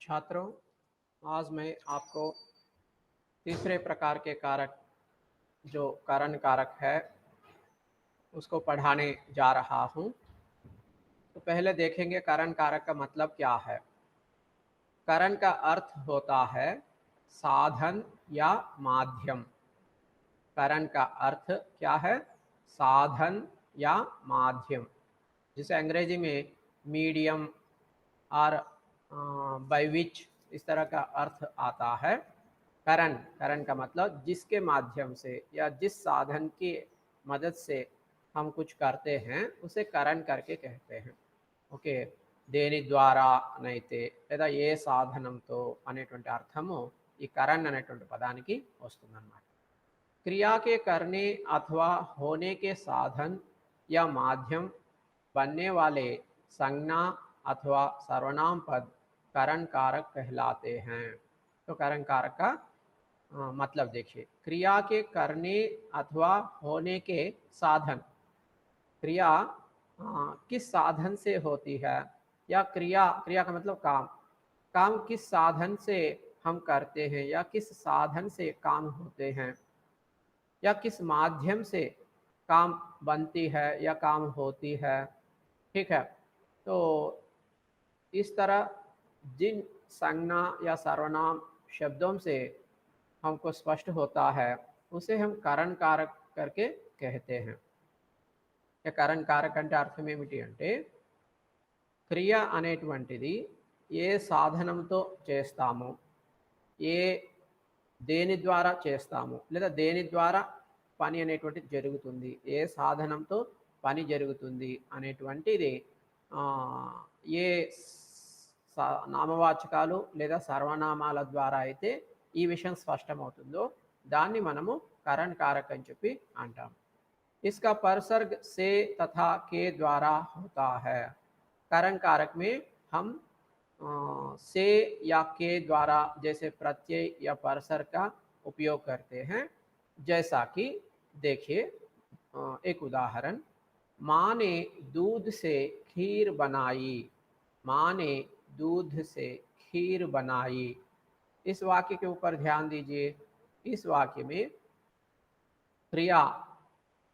छात्रों, आज मैं आपको तीसरे प्रकार के कारक जो करण कारक है उसको पढ़ाने जा रहा हूँ। तो पहले देखेंगे करण कारक का मतलब क्या है। करण का अर्थ होता है साधन या माध्यम। करण का अर्थ क्या है? साधन या माध्यम, जिसे अंग्रेजी में मीडियम और बाय विच इस तरह का अर्थ आता है। करण करण का मतलब जिसके माध्यम से या जिस साधन की मदद से हम कुछ करते हैं उसे करण करके कहते हैं। ఓకే, దేని ద్వారా అయితే లేదా ఏ సాధనంతో అనేటువంటి అర్థము ఈ కరణ్ అనేటువంటి పదానికి వస్తుందన్నమాట। क्रिया के करने अथवा होने के साधन या माध्यम बनने वाले संज्ञा अथवा सर्वनाम पद करण कारक कहलाते हैं। तो करण कारक का मतलब देखिए, क्रिया के करने अथवा होने के साधन। क्रिया किस साधन से होती है, या क्रिया क्रिया का मतलब काम। काम किस साधन से हम करते हैं या किस साधन से काम होते हैं या किस माध्यम से काम बनती है या काम होती है। ठीक है, तो इस तरह जिन संज्ञा या सर्वनाम शब्दों से हमको स्पष्ट होता है उसे हम करण कारक करके कहते हैं। కరణ్ కారక అంటే అర్థం ఏమిటి అంటే, క్రియ అనేటువంటిది ఏ సాధనంతో చేస్తామో, ఏ దేని ద్వారా చేస్తామో లేదా దేని ద్వారా పని అనేటువంటిది జరుగుతుంది, ఏ సాధనంతో పని జరుగుతుంది అనేటువంటిది ఏ నామవాచకాలు లేదా సర్వనామాల ద్వారా అయితే ఈ విషయం స్పష్టమవుతుందో దాన్ని మనము కరణ్ కారక్ అని చెప్పి అంటాం। इसका परसर्ग से तथा के द्वारा होता है। करण कारक में हम से या के द्वारा जैसे प्रत्यय या परसर्ग का उपयोग करते हैं। जैसा कि देखिए एक उदाहरण, माँ ने दूध से खीर बनाई। माँ ने दूध से खीर बनाई। इस वाक्य के ऊपर ध्यान दीजिए। इस वाक्य में क्रिया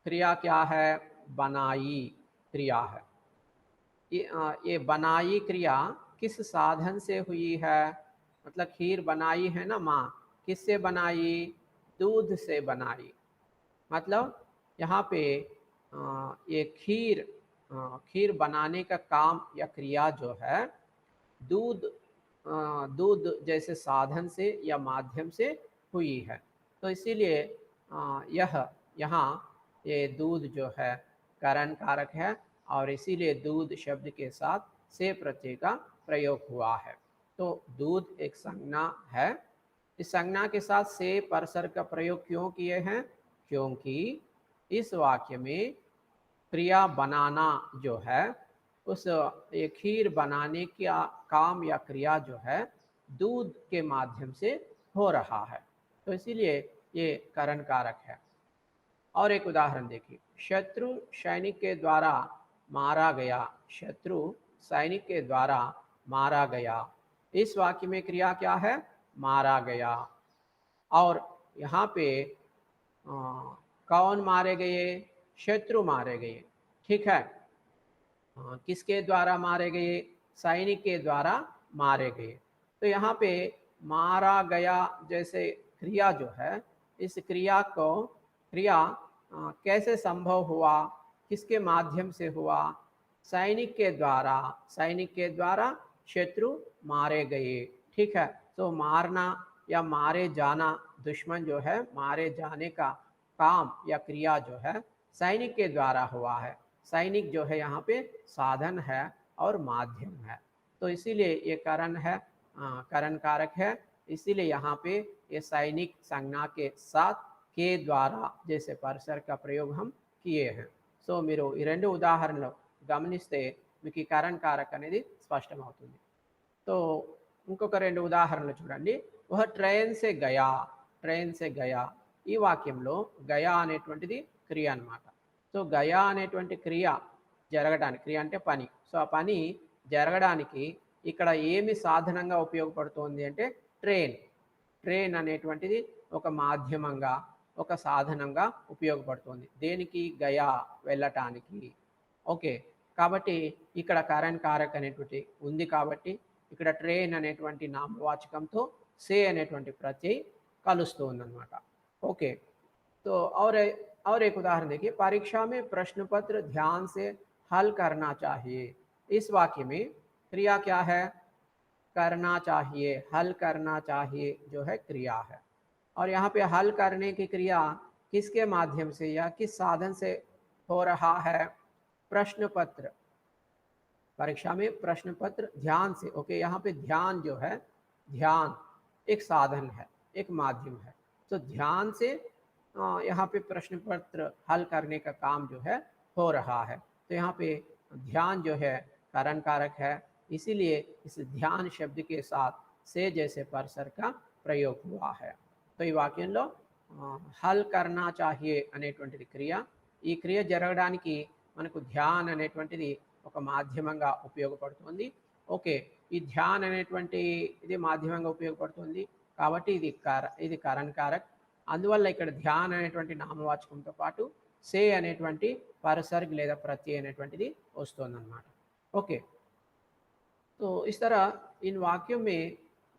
क्रिया क्या है? बनाई क्रिया है। ये बनाई क्रिया किस साधन से हुई है? मतलब खीर बनाई है ना माँ, किससे बनाई? दूध से बनाई। मतलब यहाँ पे ये खीर बनाने का काम या क्रिया जो है दूध दूध जैसे साधन से या माध्यम से हुई है। तो इसीलिए यह यहाँ ये दूध जो है करण कारक है और इसीलिए दूध शब्द के साथ से प्रत्यय का प्रयोग हुआ है। तो दूध एक संज्ञा है। इस संज्ञा के साथ से परसर्ग का प्रयोग क्यों किए हैं? क्योंकि इस वाक्य में क्रिया बनाना जो है, उस ये खीर बनाने का काम या क्रिया जो है दूध के माध्यम से हो रहा है, तो इसीलिए ये करण कारक है। और एक उदाहरण देखिए, शत्रु सैनिक के द्वारा मारा गया। शत्रु सैनिक के द्वारा मारा गया। इस वाक्य में क्रिया क्या है? मारा गया। और यहाँ पे कौन मारे गए? शत्रु मारे गए। ठीक है, किसके द्वारा मारे गए? सैनिक के द्वारा मारे गए। तो यहाँ पे मारा गया जैसे क्रिया जो है, इस क्रिया कैसे संभव हुआ? किसके माध्यम से हुआ? सैनिक के द्वारा। सैनिक के द्वारा शत्रु मारे गए। ठीक है, तो मारना या मारे जाना, दुश्मन जो है मारे जाने का काम या क्रिया जो है सैनिक के द्वारा हुआ है। सैनिक जो है यहाँ पे साधन है और माध्यम है, तो इसीलिए ये करण है, करण कारक है। इसीलिए यहाँ पे ये सैनिक संज्ञा के साथ के द्वारा जैसे परसर्ग का प्रयोग हम किए हैं। సో మీరు ఈ రెండు ఉదాహరణలు గమనిస్తే మీకు ఈ కరణ్ కారక్ అనేది స్పష్టమవుతుంది। तो ఇంకొక రెండు ఉదాహరణలు చూడండి। వహ ట్రైన్ సే గయా, ట్రైన్ సే గయా, ఈ వాక్యంలో గయా అనేటువంటిది క్రియ అన్నమాట। సో గయా అనేటువంటి క్రియ జరగడానికి, క్రియ అంటే పని, సో ఆ పని జరగడానికి ఇక్కడ ఏమి సాధనంగా ఉపయోగపడుతోంది అంటే ట్రైన్. ట్రైన్ అనేటువంటిది ఒక మాధ్యమంగా, ఒక సాధనంగా ఉపయోగపడుతుంది. దేనికి? గయా, వెళ్ళటానికి. ఓకే. కాబట్టి ఇక్కడ కరణ్ కారక్ అనేటువంటి ఉంది కాబట్టి ఇక్కడ ట్రైన్ అనేటువంటి నామవాచకంతో సే అనేటువంటి प्रत्यय कलुस्तू ఉందన్నమాట. ओके। तो और एक उदाहरण देखिए, परीक्षा में प्रश्न पत्र ध्यान से हल करना चाहिए। इस वाक्य में क्रिया क्या है? करना चाहिए, हल करना चाहिए जो है क्रिया है। और यहाँ पे हल करने की क्रिया किसके माध्यम से या किस साधन से हो रहा है? प्रश्न पत्र। परीक्षा में प्रश्न पत्र ध्यान से, ओके, यहाँ पे ध्यान जो है, ध्यान एक साधन है, एक माध्यम है। तो ध्यान से यहाँ पे प्रश्न पत्र हल करने का काम जो है हो रहा है। तो यहाँ पे ध्यान जो है कारण कारक है, इसीलिए इस ध्यान शब्द के साथ से जैसे परसर का प्रयोग हुआ है। तो ఈ వాక్యంలో హల్ కర్నా చాహియే అనేటువంటిది క్రియ. ఈ క్రియ జరగడానికి మనకు ధ్యాన్ అనేటువంటిది ఒక మాధ్యమంగా ఉపయోగపడుతుంది. ఓకే, ఈ ధ్యాన్ అనేటువంటి ఇది మాధ్యమంగా ఉపయోగపడుతుంది కాబట్టి ఇది కరణ్ కారక్. అందువల్ల ఇక్కడ ధ్యాన్ అనేటువంటి నామవాచకంతో పాటు సే అనేటువంటి పరసర్గ్ లేదా ప్రత్యయ అనేటువంటిది వస్తుందన్నమాట. ఓకే, तो इस तरह इन वाक्यों में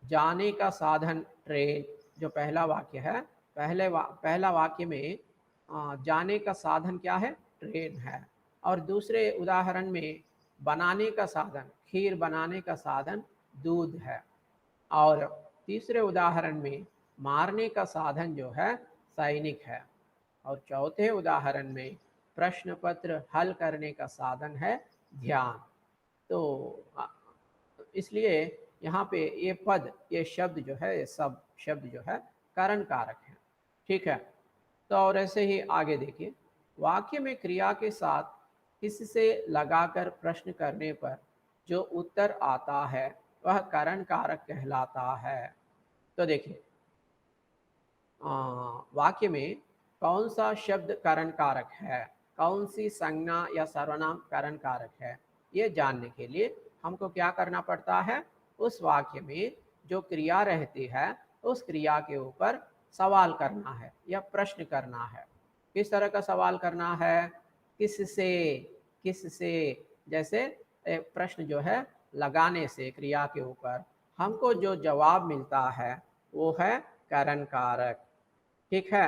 जाने का साधन ट्रेन जो पहला वाक्य है, पहला वाक्य में जाने का साधन क्या है? ट्रेन है। और दूसरे उदाहरण में बनाने का साधन, खीर बनाने का साधन दूध है। और तीसरे उदाहरण में मारने का साधन जो है सैनिक है। और चौथे उदाहरण में प्रश्न पत्र हल करने का साधन है ध्यान। तो इसलिए यहाँ पे ये पद, ये शब्द जो है, ये सब शब्द जो है कारण कारक है। ठीक है, तो और ऐसे ही आगे देखिए, वाक्य में क्रिया के साथ किससे लगाकर प्रश्न करने पर जो उत्तर आता है वह कारण कारक कहलाता है। तो देखिए वाक्य में कौन सा शब्द कारण कारक है, कौन सी संज्ञा या सर्वनाम कारण कारक है, ये जानने के लिए हमको क्या करना पड़ता है? उस वाक्य में जो क्रिया रहती है उस क्रिया के ऊपर सवाल करना है या प्रश्न करना है। किस तरह का सवाल करना है? किससे, किससे, जैसे प्रश्न जो है लगाने से क्रिया के ऊपर हमको जो जवाब मिलता है वो है कारण कारक। ठीक है,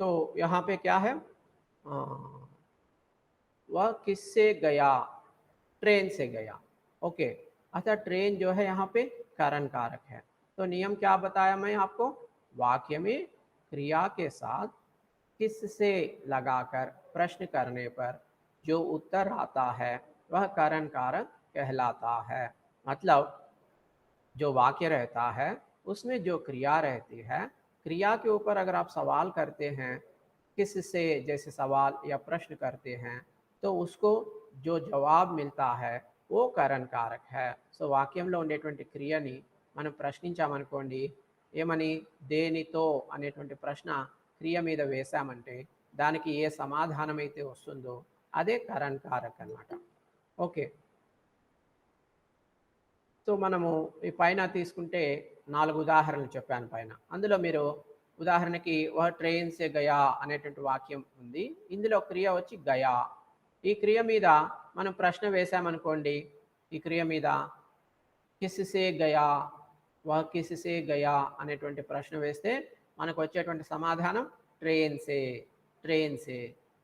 तो यहाँ पे क्या है? वह किससे गया? ट्रेन से गया। ओके, अच्छा, ट्रेन जो है यहाँ पे कारण कारक है। तो नियम क्या बताया मैं आपको? वाक्य में क्रिया के साथ किससे लगाकर प्रश्न करने पर जो उत्तर आता है वह कारण कारक कहलाता है। मतलब जो वाक्य रहता है उसमें जो क्रिया रहती है, क्रिया के ऊपर अगर आप सवाल करते हैं, किससे जैसे सवाल या प्रश्न करते हैं, तो उसको जो जवाब मिलता है वो कारण कारक है। సో వాక్యంలో ఉండేటువంటి క్రియని మనం ప్రశ్నించామనుకోండి, ఏమని? దేనితో అనేటువంటి ప్రశ్న క్రియ మీద వేశామంటే దానికి ఏ సమాధానం అయితే వస్తుందో అదే కరణ్ కారక్ అన్నమాట. ఓకే, సో మనము ఈ పైన తీసుకుంటే 4 ఉదాహరణలు చెప్పాను పైన. అందులో మీరు ఉదాహరణకి వహ ట్రైన్ సే గయా అనేటువంటి వాక్యం ఉంది. ఇందులో క్రియ వచ్చి గయా. ఈ క్రియ మీద మనం ప్రశ్న వేశామనుకోండి, ఈ క్రియ మీద కిస్సే గయా, వహ కిస్సే గయా అనేటువంటి ప్రశ్న వేస్తే మనకు వచ్చేటువంటి సమాధానం ట్రైన్ సే, ట్రైన్ సే.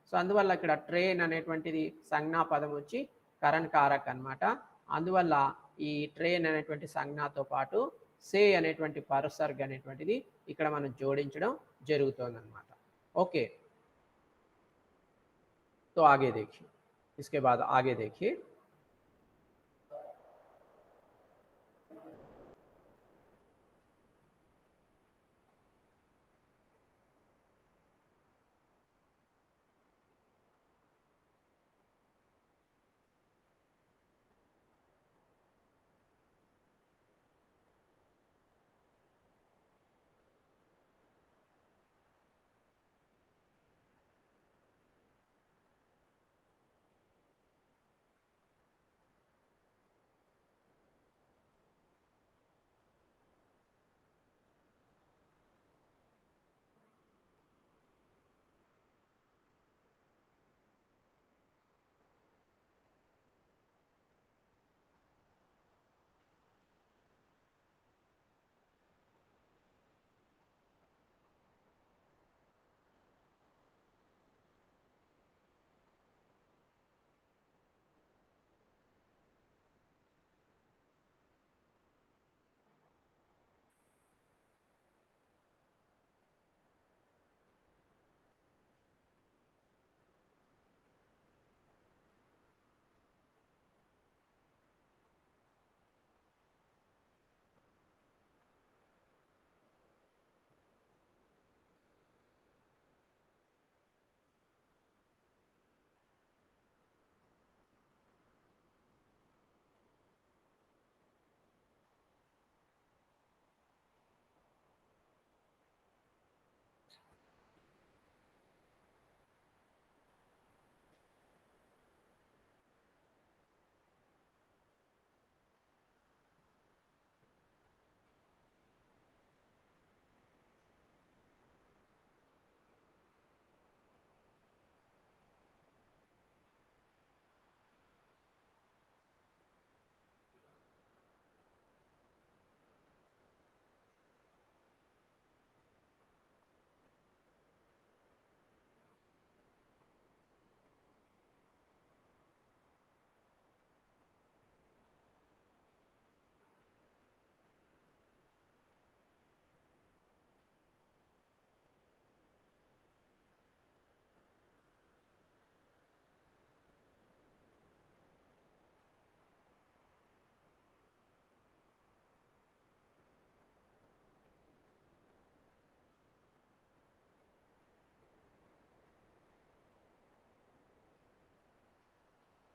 సో అందువల్ల ఇక్కడ ట్రైన్ అనేటువంటిది సంజ్ఞా పదం వచ్చి కరణ్ కారక్ అన్నమాట. అందువల్ల ఈ ట్రైన్ అనేటువంటి సంజ్ఞతో పాటు సే అనేటువంటి పరసర్గ్ అనేటువంటిది ఇక్కడ మనం జోడించడం జరుగుతోందన్నమాట. ओके, तो आगे देखिए, इसके बाद आगे देखिए,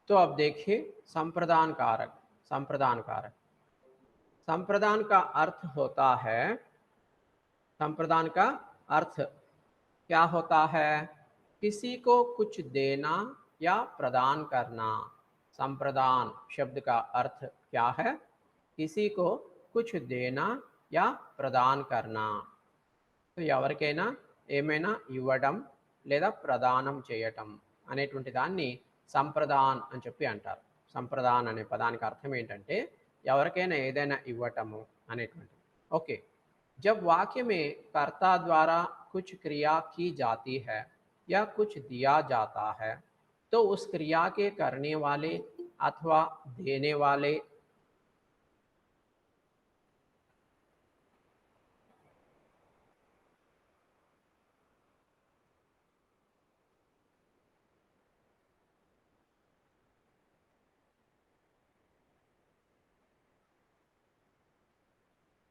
तो अब देखिए संप्रदान कारक। संप्रदान कारक, संप्रदान का अर्थ होता है, संप्रदान का अर्थ क्या होता है? किसी को कुछ देना या प्रदान करना। संप्रदान शब्द का अर्थ क्या है? किसी को कुछ देना या ప్రదాన్ करना. సో ఎవరికైనా ఏమైనా ఇవ్వడం లేదా ప్రదానం చేయటం అనేటువంటి దాన్ని సంప్రదాన్ అని చెప్పి అంటారు. సంప్రదాన్ అనే పదానికి అర్థం ఏంటంటే ఎవరికైనా ఏదైనా ఇవ్వటము అనేటువంటిది. ఓకే. जब वाक्य में कर्ता द्वारा कुछ क्रिया की जाती है या कुछ दिया जाता है तो उस क्रिया के करने वाले अथवा देने वाले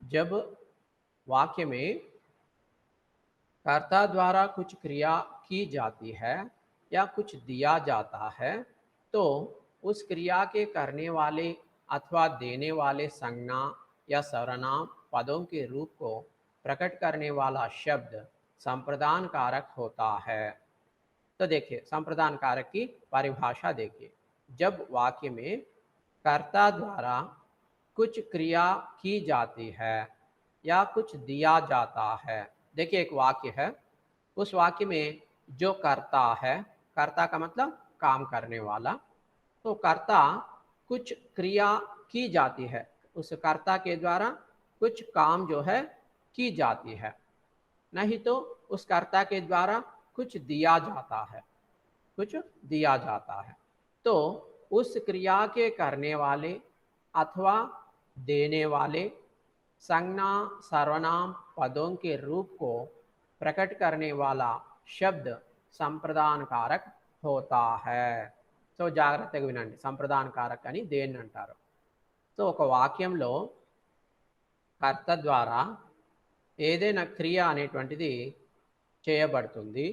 जब वाक्य में कर्ता द्वारा कुछ क्रिया की जाती है या कुछ दिया जाता है तो उस क्रिया के करने वाले अथवा देने वाले संज्ञा या सर्वनाम पदों के रूप को प्रकट करने वाला शब्द संप्रदान कारक होता है. तो देखिए संप्रदान कारक की परिभाषा देखिए. जब वाक्य में कर्ता द्वारा कुछ क्रिया की जाती है या कुछ दिया जाता है. देखिए एक वाक्य है, उस वाक्य में जो कर्ता है, कर्ता का मतलब काम करने वाला, तो कर्ता कुछ क्रिया की जाती है, उस कर्ता के द्वारा कुछ काम जो है की जाती है, नहीं तो उस कर्ता के द्वारा कुछ दिया जाता है, कुछ दिया जाता है. तो उस क्रिया के करने वाले अथवा देने वाले संज्ञा सर्वनाम पदों के रूप को प्रकट करने वाला शब्द संप्रदान कारक होता है. సో జాగ్రత్తగా వినండి, సంప్రదాన కారక్ అని దేన్ని అంటారు. సో ఒక వాక్యంలో కర్త ద్వారా ఏదైనా క్రియ అనేటువంటిది చేయబడుతుంది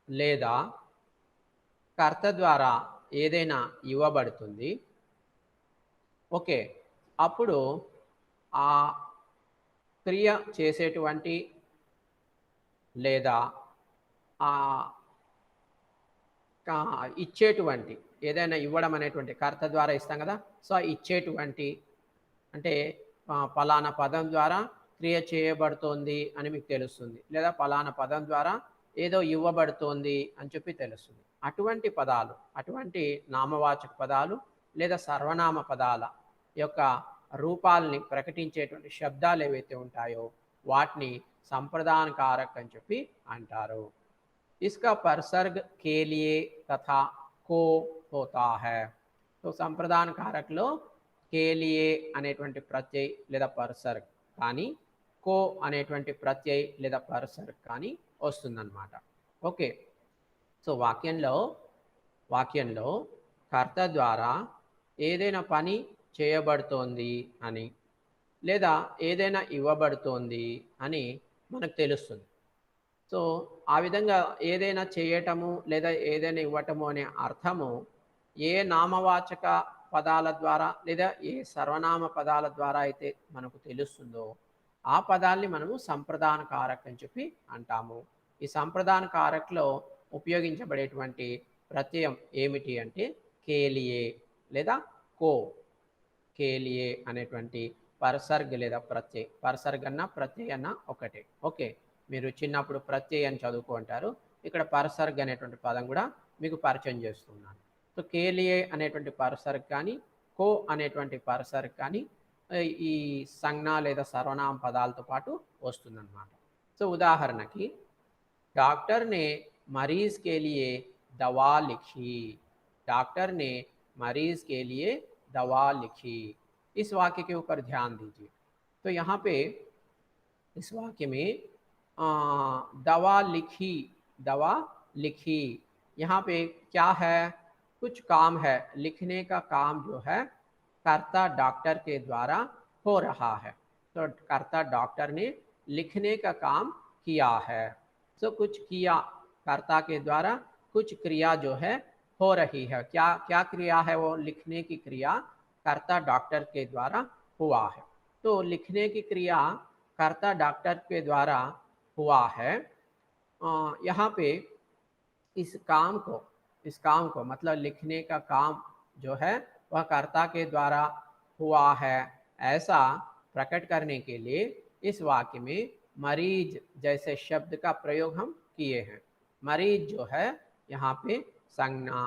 లేదా కర్త ద్వారా ఏదైనా ఇవ్వబడుతుంది. ఓకే, అప్పుడు ఆ క్రియ చేసేటువంటి లేదా ఇచ్చేటువంటి, ఏదైనా ఇవ్వడం అనేటువంటి కర్త ద్వారా ఇస్తాం కదా, సో ఇచ్చేటువంటి అంటే పలానా పదం ద్వారా క్రియ చేయబడుతోంది అని మీకు తెలుస్తుంది, లేదా పలానా పదం ద్వారా ఏదో ఇవ్వబడుతోంది అని చెప్పి తెలుస్తుంది. అటువంటి పదాలు, అటువంటి నామవాచక పదాలు లేదా సర్వనామ పదాల యొక్క రూపాలని ప్రకటించేటువంటి శబ్దాలు ఏవైతే ఉంటాయో వాటిని సంప్రదాన కారక్ అని చెప్పి అంటారు. इसका परसर्ग के लिए तथा को होता है. तो संप्रदान कारक लो के लिए అనేటువంటి ప్రత్యయ లేదా పర్సర్గ్ కానీ కో అనేటువంటి ప్రత్యయ లేదా పర్సర్గ్ కానీ వస్తుందన్నమాట. ఓకే, సో వాక్యంలో కర్త ద్వారా ఏదైనా పని చేయబడుతోంది అని లేదా ఏదైనా ఇవ్వబడుతోంది అని మనకు తెలుస్తుంది. సో ఆ విధంగా ఏదైనా చేయటము లేదా ఏదైనా ఇవ్వటము అనే అర్థము ఏ నామవాచక పదాల ద్వారా లేదా ఏ సర్వనామ పదాల ద్వారా అయితే మనకు తెలుస్తుందో ఆ పదాల్ని మనము సంప్రదాన కారక్ అని చెప్పి అంటాము. ఈ సంప్రదాన కారక్లో ఉపయోగించబడేటువంటి ప్రత్యయం ఏమిటి అంటే కేలియే లేదా కో. కేలియే అనేటువంటి పర్సర్గ్ లేదా ప్రత్యయ, పర్సర్గ్ అన్న ప్రత్యయ అన్న ఒకటే. ఓకే, మీరు చిన్నప్పుడు ప్రత్యయ అని చదువుకుంటారు, ఇక్కడ పర్సర్గ్ అనేటువంటి పదం కూడా మీకు పరిచయం చేస్తున్నాను. సో కేలియే అనేటువంటి పర్సర్గ్ కానీ కో అనేటువంటి పర్సర్గ్ కానీ ఈ సంజ్ఞ లేదా సర్వనామ పదాలతో పాటు వస్తుందన్నమాట. సో ఉదాహరణకి డాక్టర్ నే మరీజ్ కే లియే దవా లిఖీ. डॉक्टर ने मरीज के लिए दवा लिखी. इस वाक्य के ऊपर ध्यान दीजिए. तो यहाँ पे इस वाक्य में दवा लिखी, यहाँ पे क्या है? कुछ काम है, लिखने का काम जो है कर्ता डॉक्टर के द्वारा हो रहा है. तो कर्ता डॉक्टर ने लिखने का काम किया है. तो कुछ किया, कर्ता के द्वारा कुछ क्रिया जो है हो रही है। क्या क्या क्रिया है वो? लिखने की क्रिया कर्ता डॉक्टर के द्वारा हुआ है। तो लिखने की क्रिया कर्ता डॉक्टर के द्वारा हुआ है। यहाँ पे इस काम को मतलब लिखने का काम जो है वह कर्ता के द्वारा हुआ है, ऐसा प्रकट करने के लिए इस वाक्य में मरीज जैसे शब्द का प्रयोग हम किए हैं। मरीज जो है यहाँ पे संज्ञा,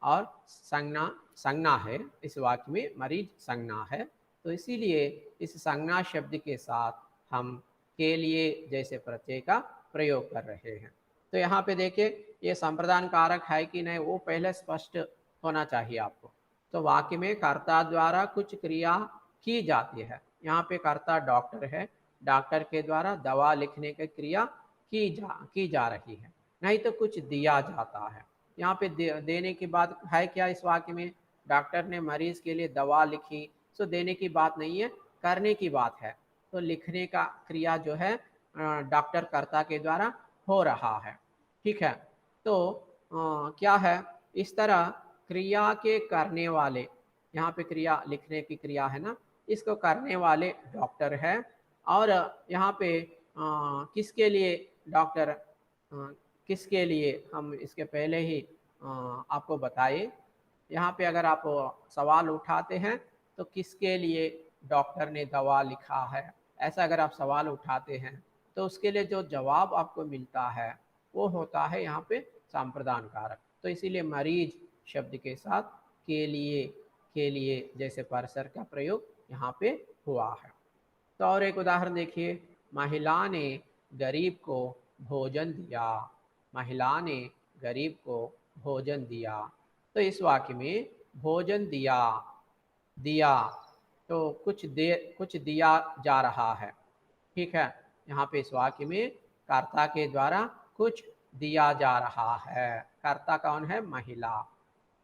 और संज्ञा संज्ञा है। इस वाक्य में मरीज संज्ञा है, तो इसीलिए इस संज्ञा शब्द के साथ हम के लिए जैसे प्रत्यय का प्रयोग कर रहे हैं। तो यहाँ पे देखिए ये संप्रदान कारक है कि नहीं वो पहले स्पष्ट होना चाहिए आपको। तो वाक्य में कर्ता द्वारा कुछ क्रिया की जाती है। यहाँ पे कर्ता डॉक्टर है, डॉक्टर के द्वारा दवा लिखने की क्रिया की जा रही है, नहीं तो कुछ दिया जाता है। यहाँ पे देने की बात है क्या इस वाक्य में? डॉक्टर ने मरीज के लिए दवा लिखी, तो देने की बात नहीं है, करने की बात है। तो लिखने का क्रिया जो है डॉक्टर कर्ता के द्वारा हो रहा है। ठीक है। तो क्या है, इस तरह क्रिया के करने वाले, यहाँ पे क्रिया लिखने की क्रिया है ना, इसको करने वाले डॉक्टर है। और यहाँ पे किसके लिए डॉक्टर, किसके लिए हम इसके पहले ही आपको बताए। यहाँ पे अगर आप सवाल उठाते हैं तो किसके लिए डॉक्टर ने दवा लिखा है, ऐसा अगर आप सवाल उठाते हैं तो उसके लिए जो जवाब आपको मिलता है वो होता है यहाँ पे संप्रदान कारक। तो इसीलिए मरीज शब्द के साथ के लिए जैसे परसर का प्रयोग यहाँ पे हुआ है। तो और एक उदाहरण देखिए, महिला ने गरीब को भोजन दिया। महिला ने गरीब को भोजन दिया। तो इस वाक्य में भोजन दिया, दिया तो कुछ दिया जा रहा है। ठीक है। यहाँ पे इस वाक्य में कर्ता के द्वारा कुछ दिया जा रहा है। कर्ता कौन है? महिला।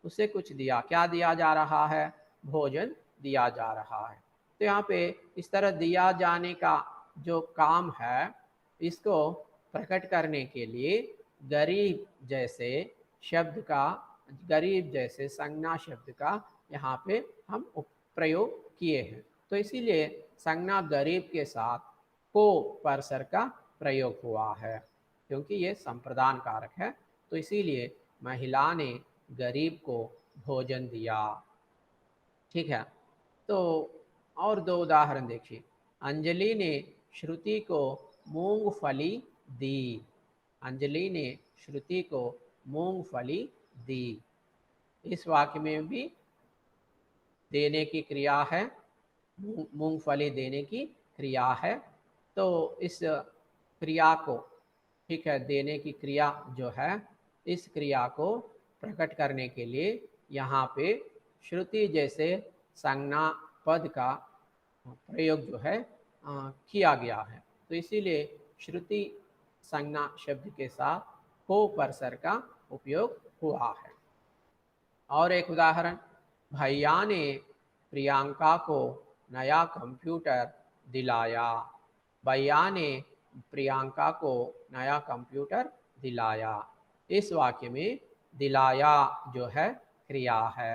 उसे कुछ दिया, क्या दिया जा रहा है? भोजन दिया जा रहा है। तो यहाँ पे इस तरह दिया जाने का जो काम है इसको प्रकट करने के लिए गरीब जैसे शब्द का, गरीब जैसे संज्ञा शब्द का यहाँ पे हम प्रयोग किए हैं। तो इसीलिए संज्ञा गरीब के साथ को परसर का प्रयोग हुआ है, क्योंकि ये संप्रदान कारक है। तो इसीलिए महिला ने गरीब को भोजन दिया। ठीक है। तो और दो उदाहरण देखिए, अंजलि ने श्रुति को मूंगफली दी। अंजलि ने श्रुति को मूंगफली दी। इस वाक्य में भी देने की क्रिया है, मूंगफली देने की क्रिया है। तो इस क्रिया को, ठीक है, देने की क्रिया जो है, इस क्रिया को प्रकट करने के लिए यहाँ पे श्रुति जैसे संज्ञा पद का प्रयोग जो है किया गया है। तो इसीलिए श्रुति संज्ञा शब्द के साथ को परसर का उपयोग हुआ है। और एक उदाहरण, भैया ने प्रियंका को नया कंप्यूटर दिलाया। भैया ने प्रियंका को नया कंप्यूटर दिलाया। इस वाक्य में दिलाया जो है क्रिया है।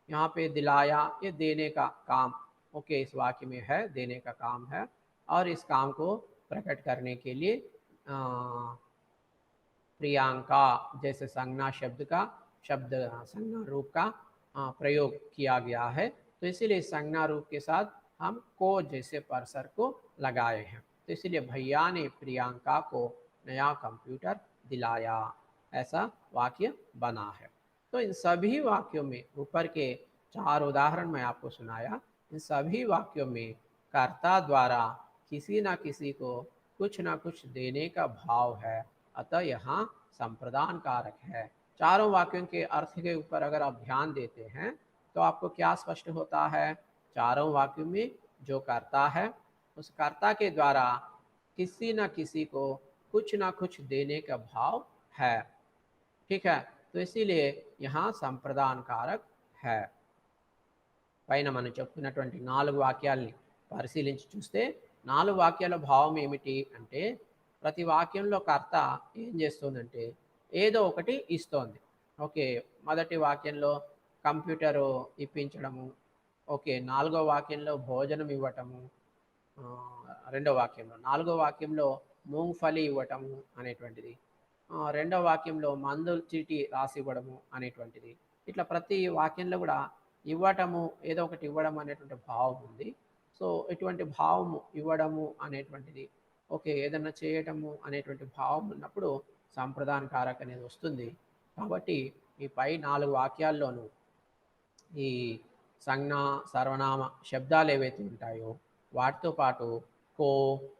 यहाँ पे दिलाया ये देने का काम, ओके, इस वाक्य में है, देने का काम है। और इस काम को प्रकट करने के लिए प्रियंका जैसे संज्ञा शब्द का संज्ञा रूप का प्रयोग किया गया है। तो इसीलिए संज्ञा रूप के साथ हम को जैसे परसर को लगाए हैं। तो इसीलिए भैया ने प्रियंका को नया कंप्यूटर दिलाया, ऐसा वाक्य बना है। तो इन सभी वाक्यों में, ऊपर के 4 उदाहरण मैं आपको सुनाया, इन सभी वाक्यों में कर्ता द्वारा किसी न किसी को कुछ न कुछ देने का भाव है, अतः यहाँ संप्रदान कारक है। चारों वाक्यों के अर्थ के ऊपर अगर आप ध्यान देते हैं तो आपको क्या स्पष्ट होता है? चारों वाक्यों में जो कर्ता है उस कर्ता के द्वारा किसी न किसी को कुछ न कुछ देने का भाव है। ठीक है। तो इसीलिए यहाँ संप्रदान कारक है। పైన మనం చెప్పుకున్నటువంటి 4 వాక్యాలని పరిశీలించి చూస్తే 4 వాక్యాల భావం ఏమిటి అంటే, ప్రతి వాక్యంలో కర్త ఏం చేస్తుందంటే ఏదో ఒకటి ఇస్తోంది. ఓకే, మొదటి వాక్యంలో కంప్యూటరు ఇప్పించడము. ఓకే. నాలుగో వాక్యంలో భోజనం ఇవ్వటము. రెండో వాక్యంలో. నాలుగో వాక్యంలో మూంగ్ఫలి ఇవ్వటము అనేటువంటిది. రెండో వాక్యంలో మందుల చీటీ రాసి ఇవ్వడము అనేటువంటిది. ఇట్లా ప్రతి వాక్యంలో కూడా ఇవ్వటము, ఏదో ఒకటి ఇవ్వడం అనేటువంటి భావం ఉంది. సో ఇటువంటి భావము ఇవ్వడము అనేటువంటిది, ఓకే, ఏదన్నా చేయటము అనేటువంటి భావం ఉన్నప్పుడు సంప్రదాన కారక అనేది వస్తుంది. కాబట్టి ఈ పై 4 వాక్యాల్లోనూ ఈ సంజ్ఞ, సర్వనామ శబ్దాలు ఏవైతే ఉంటాయో వాటితో పాటు को,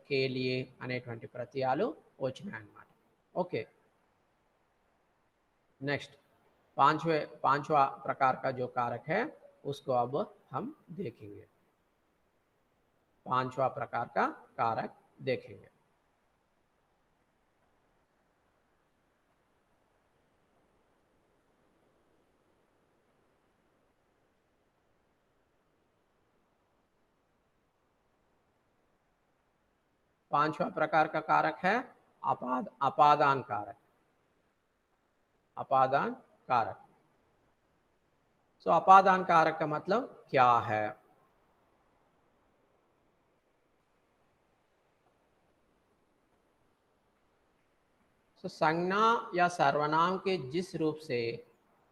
के लिए అనేటువంటి ప్రత్యయాలు వచ్చినాయన్నమాట. ఓకే. नेक्स्ट पांचवा प्रकार का जो कारक है उसको अब हम देखेंगे. पांचवा प्रकार का कारक देखेंगे. पांचवा प्रकार का कारक है अपादान कारक. अपादान कारक. सो अपादान कारक का मतलब क्या है? सो संज्ञा या सर्वनाम के जिस रूप से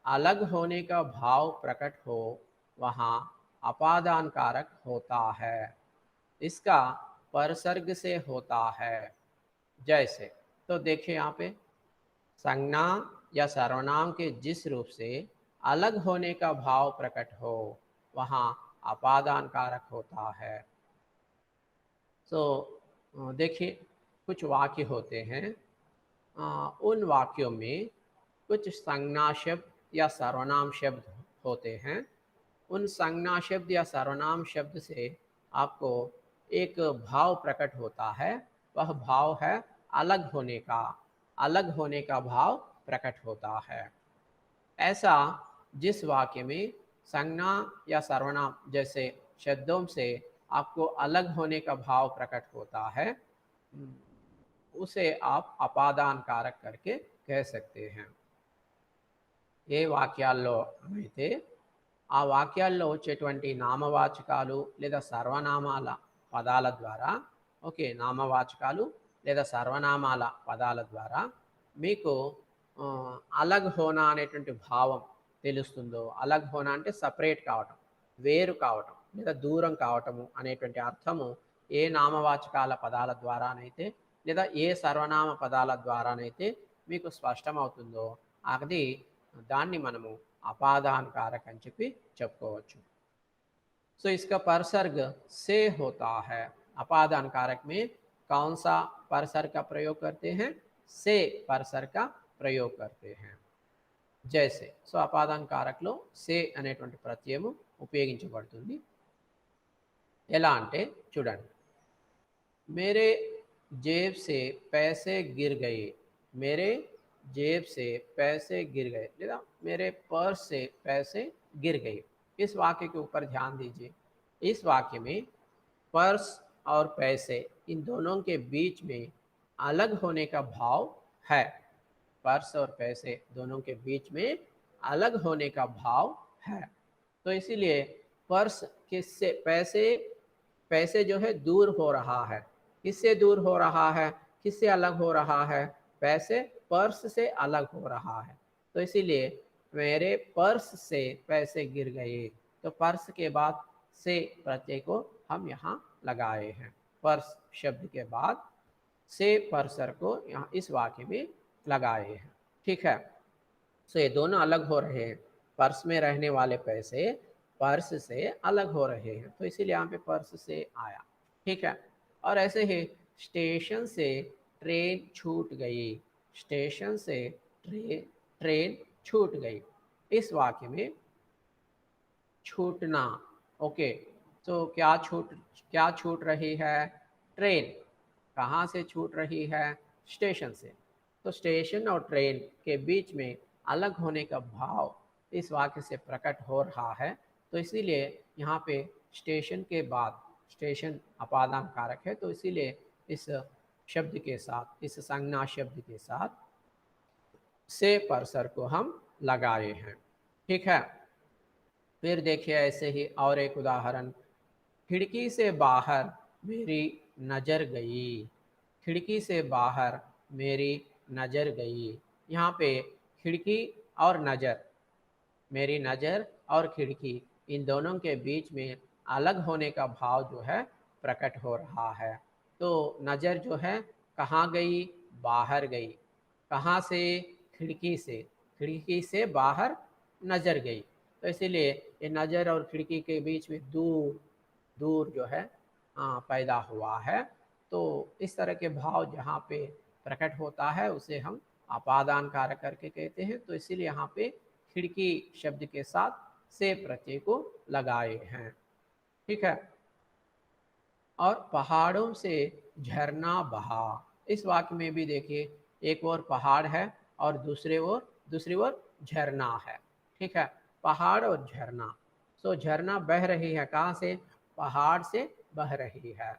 अलग होने का भाव प्रकट हो वहाँ अपादान कारक होता है. इसका परसर्ग से होता है. जैसे, तो देखिए यहाँ पे संज्ञा या सर्वनाम के जिस रूप से अलग होने का भाव प्रकट हो वहाँ अपादान कारक होता है. तो देखिए कुछ वाक्य होते हैं, उन वाक्यों में कुछ संज्ञा शब्द या सर्वनाम शब्द होते हैं. उन संज्ञा शब्द या सर्वनाम शब्द से आपको एक भाव प्रकट होता है. वह भाव है अलग होने का. अलग होने का भाव प्रकट होता है. ऐसा जिस वाक्य में संज्ञा या सर्वनाम जैसे शब्दों से आपको अलग होने का भाव प्रकट होता है उसे आप अपादान कारक करके कह सकते हैं. ఏ వాక్యాల్లో అయితే ఆ వాక్యాల్లో వచ్చేటువంటి నామవాచకాలు లేదా సర్వనామాల పదాల ద్వారా, ఓకే, నామవాచకాలు లేదా సర్వనామాల పదాల ద్వారా మీకు అలగ్ హోనా అనేటువంటి భావం తెలుస్తుందో, అలగ్ హోనా అంటే సపరేట్ కావటం, వేరు కావటం లేదా దూరం కావటము అనేటువంటి అర్థము ఏ నామవాచకాల పదాల ద్వారానైతే లేదా ఏ సర్వనామ పదాల ద్వారానైతే మీకు స్పష్టమవుతుందో అది దాన్ని మనము अपादान कारक అని చెప్పి చెప్పుకోవచ్చు. सो इसका परसर्ग से होता है. अपादान कारक में कौन सा परसर्ग का प्रयोग करते हैं? से परसर्ग का प्रयोग करते हैं. जैसे, सो अपादान कारकలో से అనేటువంటి ప్రత్యయము ఉపయోగించబడుతుంది. ఎలా అంటే చూడండి, मेरे जेब से पैसे गिर गए. मेरे जेब से पैसे गिर गए లేదా मेरे पर्स से पैसे गिर गए. इस वाक्य के ऊपर ध्यान दीजिए. इस वाक्य में पर्स और पैसे इन दोनों के बीच में अलग होने का भाव है. पर्स और पैसे दोनों के बीच में अलग होने का भाव है. तो इसीलिए पर्स किससे, पैसे जो है दूर हो रहा है. किससे दूर हो रहा है? किससे अलग हो रहा है? पैसे पर्स से अलग हो रहा है. तो इसीलिए मेरे पर्स से पैसे गिर गए. तो पर्स के बाद से प्रत्यय को हम यहाँ लगाए हैं. पर्स शब्द के बाद से परसर को यहाँ इस वाक्य में लगाए हैं. ठीक है. तो ये दोनों अलग हो रहे हैं. पर्स में रहने वाले पैसे पर्स से अलग हो रहे हैं. तो इसीलिए यहाँ पे पर्स से आया. ठीक है. और ऐसे ही स्टेशन से ट्रेन छूट गई. स्टेशन से ट्रेन छूट गई. इस वाक्य में छूटना, ओके, तो क्या छूट रही है? ट्रेन. कहाँ से छूट रही है? स्टेशन से. तो स्टेशन और ट्रेन के बीच में अलग होने का भाव इस वाक्य से प्रकट हो रहा है. तो इसीलिए यहाँ पे स्टेशन के बाद स्टेशन अपादान कारक है. तो इसीलिए इस शब्द के साथ, इस संज्ञा शब्द के साथ से परसर को हम लगाए हैं. ठीक है। फिर देखिए ऐसे ही और एक उदाहरण, खिड़की से बाहर मेरी नज़र गई। खिड़की से बाहर मेरी नज़र गई। यहाँ पे खिड़की और नज़र, मेरी नज़र और खिड़की, इन दोनों के बीच में अलग होने का भाव जो है प्रकट हो रहा है। तो नज़र जो है कहाँ गई? बाहर गई। कहाँ से? खिड़की से। खिड़की से बाहर नज़र गई। तो इसीलिए ये नज़र और खिड़की के बीच में दूर दूर जो है पैदा हुआ है। तो इस तरह के भाव जहाँ पे प्रकट होता है उसे हम अपादान कारक करके कहते हैं। तो इसीलिए यहाँ पे खिड़की शब्द के साथ से प्रत्यय को लगाए हैं। ठीक है। और पहाड़ों से झरना बहा, इस वाक्य में भी देखिए एक ओर पहाड़ है और दूसरी ओर झरना है। ठीक है, पहाड़ और झरना। सो झरना बह रही है कहाँ से? पहाड़ से बह रही है।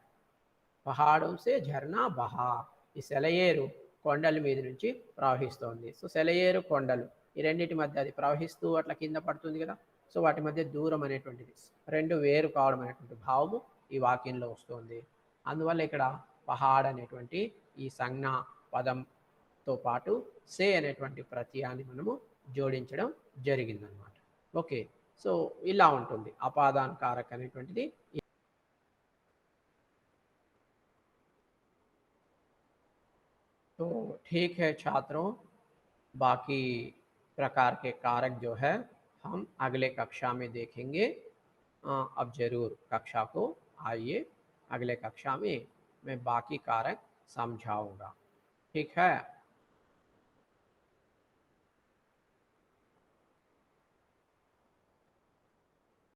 పహాడం से झरना बहा, ఈ సెలయేరు కొండల మీద నుంచి ప్రవహిస్తోంది. సో సెలయేరు కొండలు ఈ రెండింటి మధ్య అది ప్రవహిస్తూ అట్లా కింద పడుతుంది కదా. సో వాటి మధ్య దూరం అనేటువంటిది రెండు వేరు కావడం అనేటువంటి భావము ఈ వాక్యంలో వస్తుంది. అందువల్ల ఇక్కడ పహాడ్ అనేటువంటి ఈ సంజ్ఞా పదంతో పాటు సే అనేటువంటి ప్రత్యయాన్ని మనము జోడించడం జరిగిందనమాట. ఓకే, సో ఇలా ఉంటుంది అపాదాన కారక అనేటువంటిది. तो ठीक है छात्रों, बाकी प्रकार के कारक जो है हम अगले कक्षा में देखेंगे। अब ज़रूर कक्षा को आइए, अगले कक्षा में मैं बाकी कारक समझाऊंगा। ठीक है।